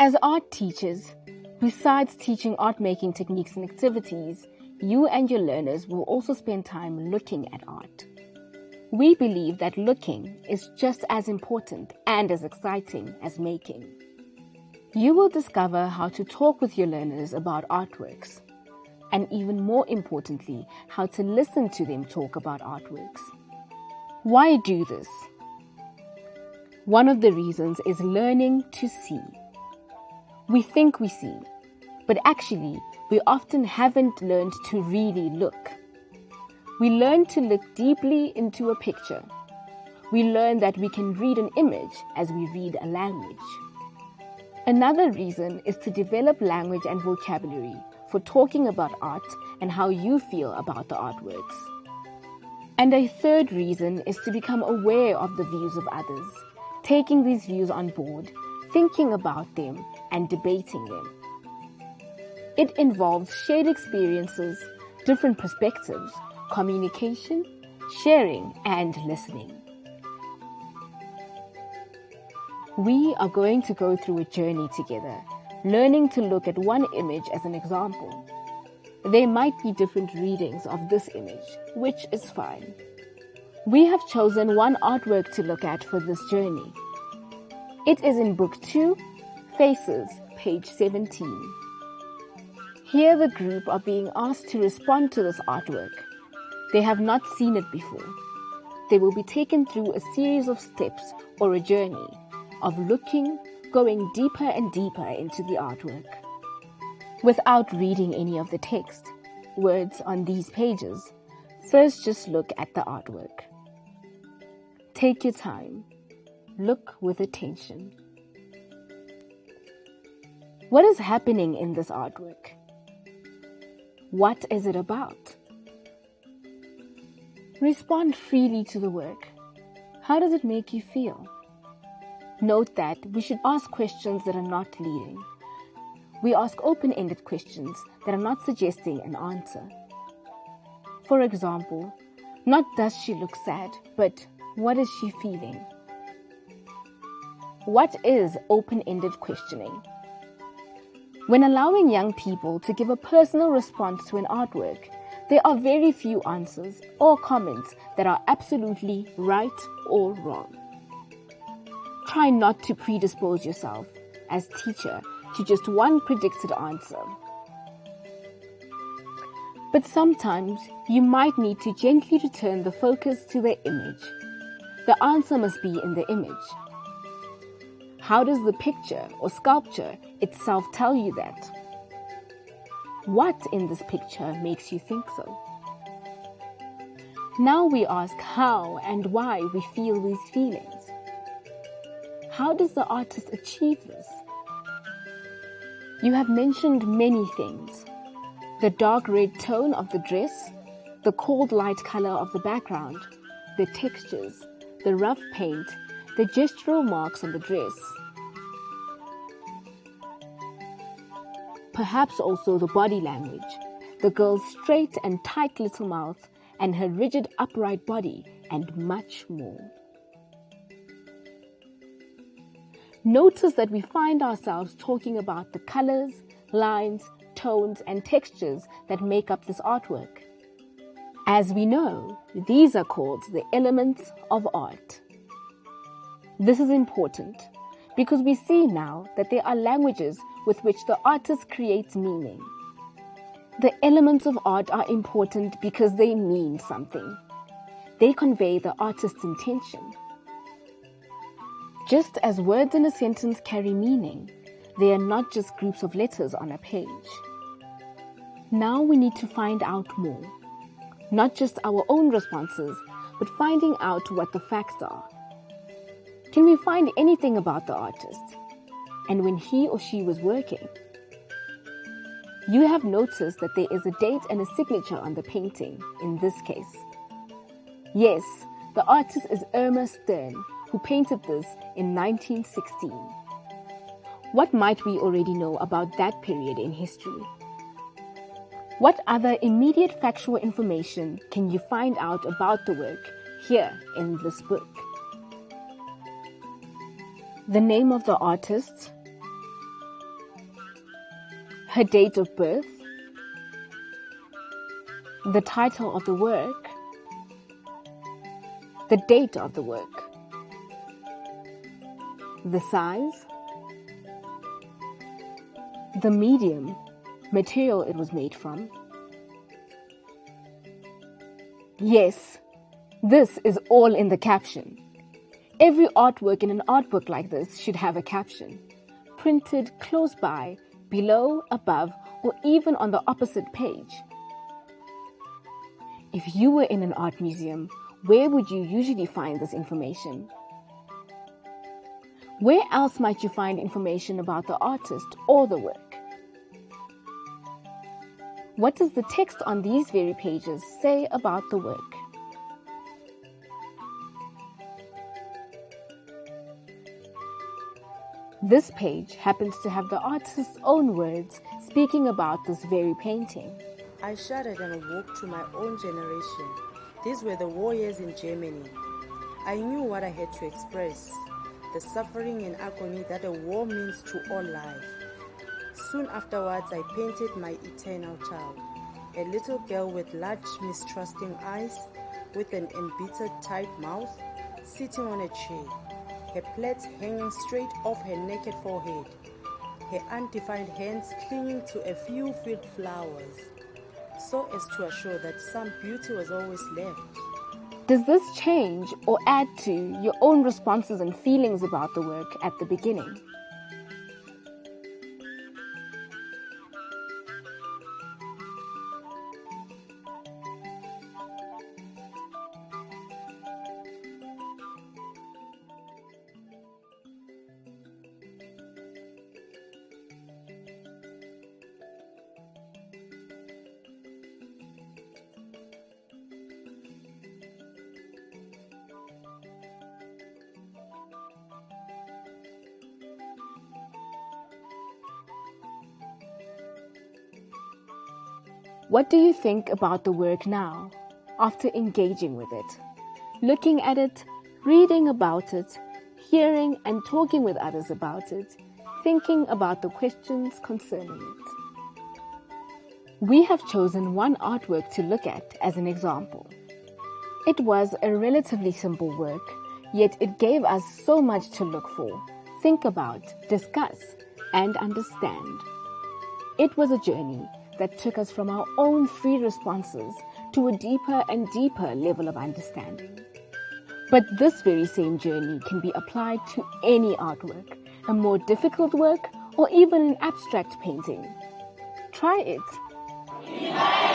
As art teachers, besides teaching art-making techniques and activities, you and your learners will also spend time looking at art. We believe that looking is just as important and as exciting as making. You will discover how to talk with your learners about artworks, and even more importantly, how to listen to them talk about artworks. Why do this? One of the reasons is learning to see. We think we see, but actually, we often haven't learned to really look. We learn to look deeply into a picture. We learn that we can read an image as we read a language. Another reason is to develop language and vocabulary for talking about art and how you feel about the artworks. And a third reason is to become aware of the views of others, taking these views on board, thinking about them, and debating them. It involves shared experiences, different perspectives, communication, sharing, and listening. We are going to go through a journey together, learning to look at one image as an example. There might be different readings of this image, which is fine. We have chosen one artwork to look at for this journey. It is in Book 2, Faces, page 17. Here the group are being asked to respond to this artwork. They have not seen it before. They will be taken through a series of steps or a journey of looking, going deeper and deeper into the artwork. Without reading any of the text, words on these pages, first just look at the artwork. Take your time. Look with attention. What is happening in this artwork? What is it about? Respond freely to the work. How does it make you feel? Note that we should ask questions that are not leading. We ask open-ended questions that are not suggesting an answer. For example, not does she look sad, but what is she feeling? What is open-ended questioning? When allowing young people to give a personal response to an artwork, there are very few answers or comments that are absolutely right or wrong. Try not to predispose yourself as teacher to just one predicted answer. But sometimes you might need to gently return the focus to the image. The answer must be in the image. How does the picture or sculpture itself tell you that? What in this picture makes you think so? Now we ask how and why we feel these feelings. How does the artist achieve this? You have mentioned many things. The dark red tone of the dress, the cold light color of the background, the textures, the rough paint, the gestural marks on the dress. Perhaps also the body language, the girl's straight and tight little mouth and her rigid upright body, and much more. Notice that we find ourselves talking about the colors, lines, tones, and textures that make up this artwork. As we know, these are called the elements of art. This is important because we see now that there are languages with which the artist creates meaning. The elements of art are important because they mean something. They convey the artist's intention. Just as words in a sentence carry meaning, they are not just groups of letters on a page. Now we need to find out more. Not just our own responses, but finding out what the facts are. Can we find anything about the artist and when he or she was working? You have noticed that there is a date and a signature on the painting in this case. Yes, the artist is Irma Stern, who painted this in 1916. What might we already know about that period in history? What other immediate factual information can you find out about the work here in this book? The name of the artist, her date of birth, the title of the work, the date of the work, the size, the medium, material it was made from. Yes, this is all in the caption. Every artwork in an art book like this should have a caption, printed close by, below, above, or even on the opposite page. If you were in an art museum, where would you usually find this information? Where else might you find information about the artist or the work? What does the text on these very pages say about the work? This page happens to have the artist's own words speaking about this very painting. I shuddered and awoke to my own generation. These were the war years in Germany. I knew what I had to express, the suffering and agony that a war means to all life. Soon afterwards, I painted my eternal child, a little girl with large mistrusting eyes, with an embittered tight mouth, sitting on a chair, her plaits hanging straight off her naked forehead, her undefined hands clinging to a few field flowers, so as to assure that some beauty was always left. Does this change or add to your own responses and feelings about the work at the beginning? What do you think about the work now, after engaging with it? Looking at it, reading about it, hearing and talking with others about it, thinking about the questions concerning it. We have chosen one artwork to look at as an example. It was a relatively simple work, yet it gave us so much to look for, think about, discuss, and understand. It was a journey that took us from our own free responses to a deeper and deeper level of understanding. But this very same journey can be applied to any artwork, a more difficult work, or even an abstract painting. Try it.